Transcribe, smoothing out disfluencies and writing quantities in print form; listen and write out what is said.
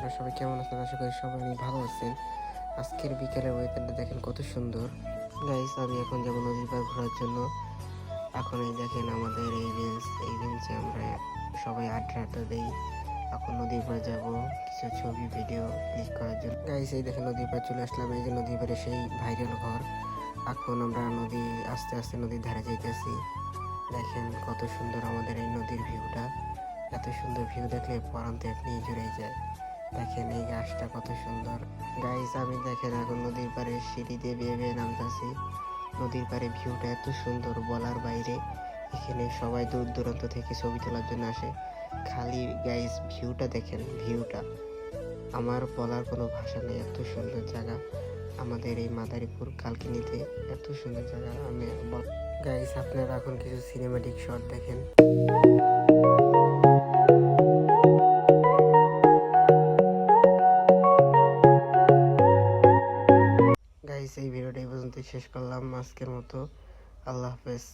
আপনারা সবাই কেমন আছেন? আশা করি সবাই অনেক ভালো আছেন। আজকের বিকেলের ওয়েদারটা দেখেন কত সুন্দর। গাইস, আমি এখন যাব নদীর পাড় ঘোরার জন্য। এখন এই দেখেন আমাদের এই বেঞ্চে আমরা সবাই আড্ডা দেই। এখন নদীর পাড়ে যাব কিছু ছবি ভিডিও ক্লিক করার জন্য। গাইস, এই দেখেন নদীর পাড়ে চলে আসলাম। এই যে নদীর পাড়ে সেই ভাইরাল ঘর। এখন আমরা আস্তে আস্তে নদীর ধারে যাইতেছি। দেখেন কত সুন্দর আমাদের এই নদীর ভিউটা। এত সুন্দর ভিউ দেখলে পরান্তে আপনি জুড়ে যায়। দেখেন এই গাছটা কত সুন্দর। গাইস, আমি দেখেন এখন নদীর পাড়ে সিঁড়ি দিয়ে বেয়ে বেয়ে নামতেছি। নদীর পাড়ে ভিউটা এত সুন্দর বলার বাইরে। এখানে সবাই দূর দূরান্ত থেকে ছবি তোলার জন্য আসে। খালি গাইস ভিউটা দেখেন, ভিউটা আমার বলার কোনো ভাষা নেই। এত সুন্দর জায়গা আমাদের এই মাদারীপুর কালকিনিতে, এত সুন্দর জায়গা আমি গাইস, আপনারা এখন কিছু সিনেমাটিক শট দেখেন। গাইস, এই ভিডিওটা এই পর্যন্ত শেষ করলাম আজকের মতো। আল্লাহ হাফেজ।